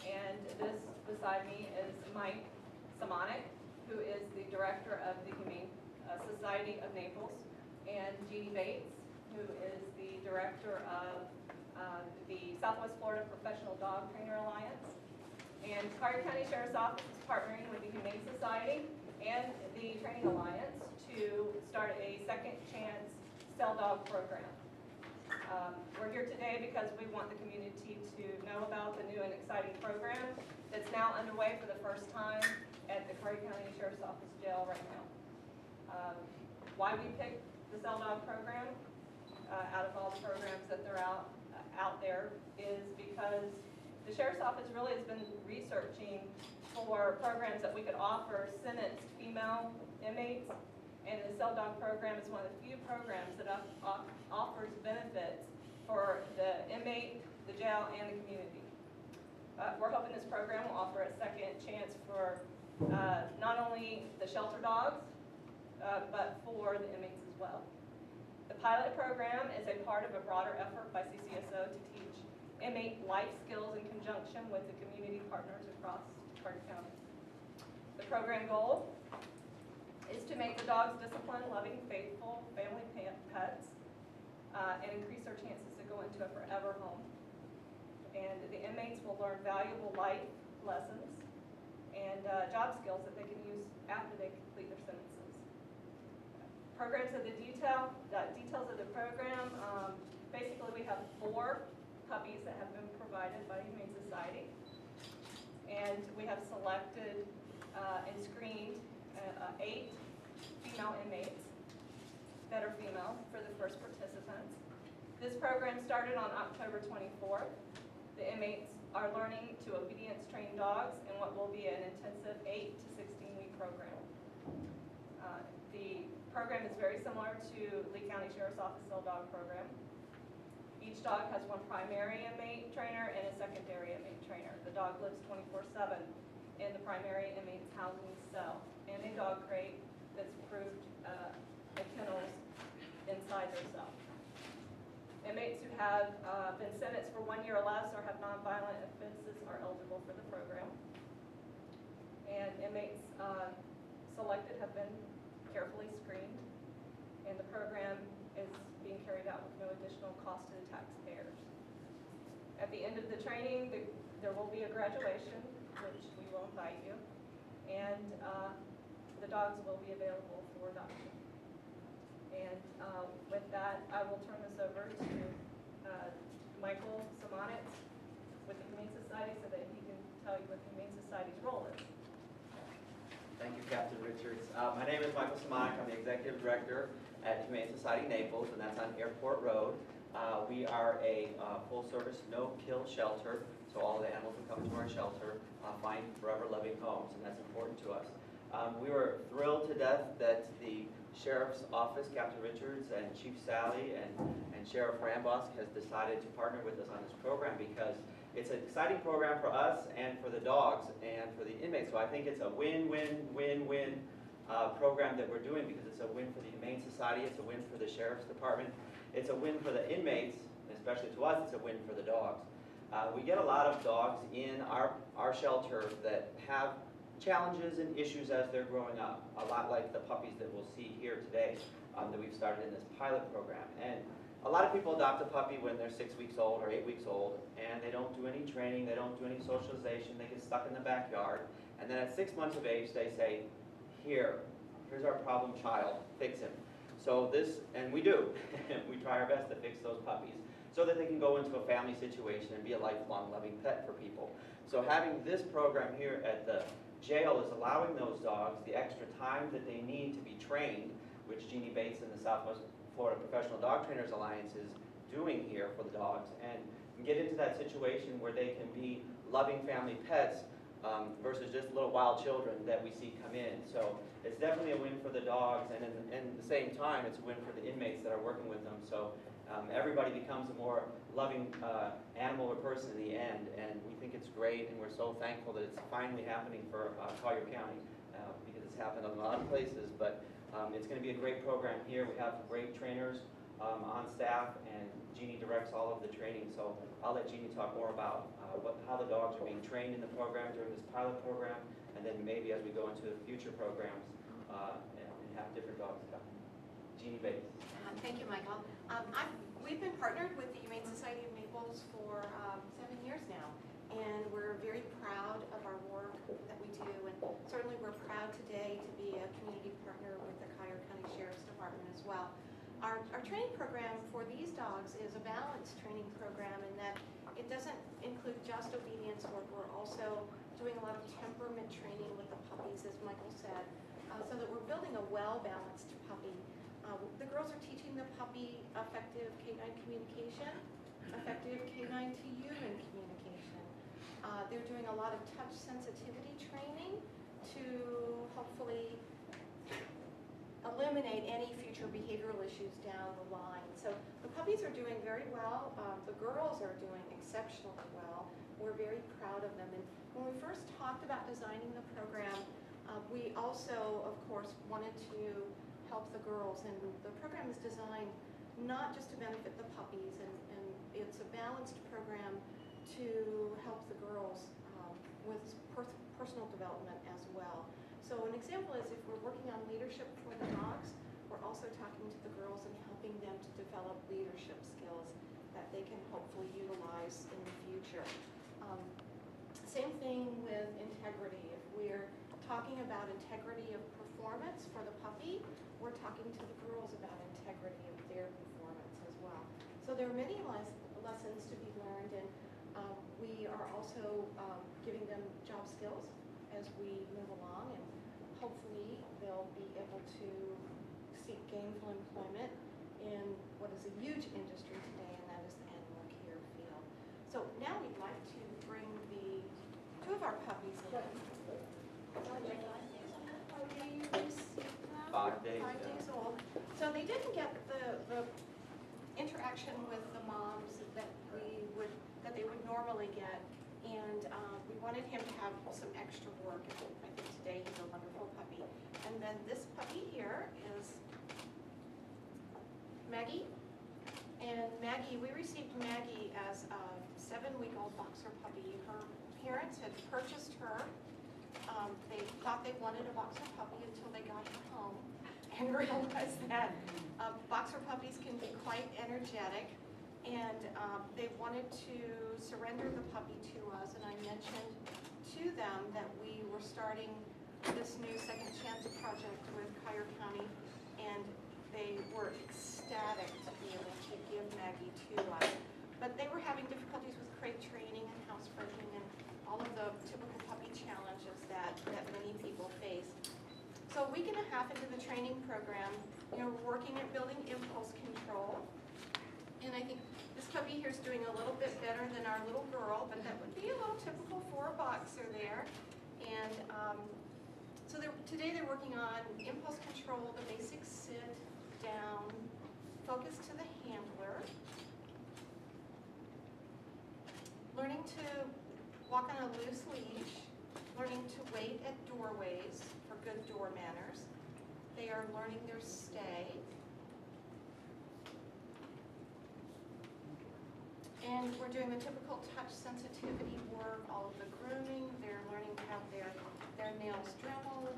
And this beside me is Mike Simonik, who is the director of the Humane Society of Naples, and Jeannie Bates, who is the director of the Southwest Florida Professional Dog Trainer Alliance. And Collier County Sheriff's Office is partnering with the Humane Society and the Training Alliance to start a second chance cell dog program. We're here today because we want the community to know about the new and exciting program that's now underway for the first time at the Collier County Sheriff's Office jail right now. Why we picked the cell dog program out of all the programs that they're out there is because the Sheriff's Office really has been researching for programs that we could offer sentenced female inmates, and the cell dog program is one of the few programs that offers benefits for the inmate, the jail, and the community. We're hoping this program will offer a second chance for not only the shelter dogs, but for the inmates as well. The pilot program is a part of a broader effort by CCSO to teach inmate life skills in conjunction with the community partners across Collier County. The program goal is to make the dogs disciplined, loving, faithful family pets, and increase their chances to go into a forever home. And the inmates will learn valuable life lessons and job skills that they can use after they complete their sentences. Programs of the details of the program, basically we have 4 puppies that have been provided by the Humane Society. And we have selected and screened 8 female inmates that are female for the first participants. This program started on October 24th. The inmates are learning to obedience train dogs in what will be an intensive 8 to 16-week program. The program is very similar to Lee County Sheriff's Office cell dog program. Each dog has one primary inmate trainer and a secondary inmate trainer. The dog lives 24/7 in the primary inmate's housing cell and a dog crate that's approved in kennels inside their cell. Inmates who have been sentenced for 1 year or less or have nonviolent offenses are eligible for the program. And inmates selected have been carefully screened, and the program is being carried out with no additional cost to the taxpayers. At the end of the training, there will be a graduation, which we will invite you, and the dogs will be available for adoption. And with that, I will turn this over to Michael Simonik with the Humane Society so that he can tell you what the Humane Society's role is. Thank you, Captain Richards. My name is Michael Simonik. I'm the Executive Director at Humane Society Naples, and that's on Airport Road. We are a full-service, no-kill shelter, so all the animals who come to our shelter find forever loving homes, and that's important to us. We were thrilled to death that the Sheriff's Office, Captain Richards, and Chief Sally, and Sheriff Rambosk has decided to partner with us on this program because it's an exciting program for us and for the dogs and for the inmates. So I think it's a win-win-win-win program that we're doing because it's a win for the Humane Society, it's a win for the Sheriff's Department, it's a win for the inmates, and especially to us, it's a win for the dogs. We get a lot of dogs in our shelter that have challenges and issues as they're growing up, a lot like the puppies that we'll see here today that we've started in this pilot program. And a lot of people adopt a puppy when they're 6 weeks old or 8 weeks old, and they don't do any training, they don't do any socialization, they get stuck in the backyard, and then at 6 months of age they say, here's our problem child, fix him. So this, and we do, we try our best to fix those puppies so that they can go into a family situation and be a lifelong loving pet for people. So having this program here at the jail is allowing those dogs the extra time that they need to be trained, which Jeannie Bates and the Southwest Florida Professional Dog Trainers Alliance is doing here for the dogs, and get into that situation where they can be loving family pets versus just little wild children that we see come in. So it's definitely a win for the dogs, and at the same time, it's a win for the inmates that are working with them. So everybody becomes a more loving animal or person in the end, and we think it's great, and we're so thankful that it's finally happening for Collier County because it's happened in a lot of places, but it's going to be a great program here. We have great trainers on staff, and Jeannie directs all of the training. So I'll let Jeannie talk more about how the dogs are being trained in the program during this pilot program, and then maybe as we go into future programs and have different dogs come. Jeannie Bates. Thank you, Michael. We've been partnered with the Humane Society of Naples for 7 years now, and we're very proud of our work that we do, and certainly we're proud today to be a community partner with the Collier County Sheriff's Department as well. Our training program for these dogs is a balanced training program in that it doesn't include just obedience work. We're also doing a lot of temperament training with the puppies, as Michael said, so that we're building a well-balanced puppy. The girls are teaching the puppy effective canine communication, effective canine to human communication. They're doing a lot of touch sensitivity training to hopefully eliminate any future behavioral issues down the line. So the puppies are doing very well. The girls are doing exceptionally well. We're very proud of them. And when we first talked about designing the program, we also, of course, wanted to help the girls, and the program is designed not just to benefit the puppies, and it's a balanced program to help the girls with personal development as well. So an example is if we're working on leadership for the dogs, we're also talking to the girls and helping them to develop leadership skills that they can hopefully utilize in the future. Same thing with integrity. If we're talking about integrity of performance for the puppy, we're talking to the girls about integrity of their performance as well. So there are many lessons to be learned, and we are also giving them job skills as we move along, and hopefully they'll be able to seek gainful employment in what is a huge industry today, and that is the animal care field. So now we'd like to bring the two of our puppies in. Five days, 5 yeah. days old. So they didn't get the interaction with the moms that they would normally get, and we wanted him to have some extra work. And I think today he's a wonderful puppy. And then this puppy here is Maggie. And Maggie, we received Maggie as a 7-week-old boxer puppy. Her parents had purchased her. They thought they wanted a boxer puppy until they got her home and realized that boxer puppies can be quite energetic, and they wanted to surrender the puppy to us, and I mentioned to them that we were starting this new Second Chance project with Collier County, and they were ecstatic to be able to give Maggie to us. But they were having difficulties with crate training and housebreaking and all of the typical puppy challenges that many people face. So a week and a half into the training program, we're working at building impulse control. And I think this puppy here is doing a little bit better than our little girl, but that would be a little typical for a boxer there. And so today they're working on impulse control, the basic sit, down, focus to the handler, learning to walk on a loose leash, learning to wait at doorways for good door manners. They are learning their stay. And we're doing the typical touch sensitivity work, all of the grooming. They're learning to have their nails dremelled.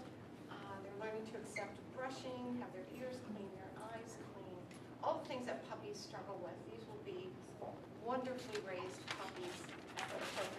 They're learning to accept brushing, have their ears clean, their eyes clean. All the things that puppies struggle with. These will be wonderfully raised puppies after the program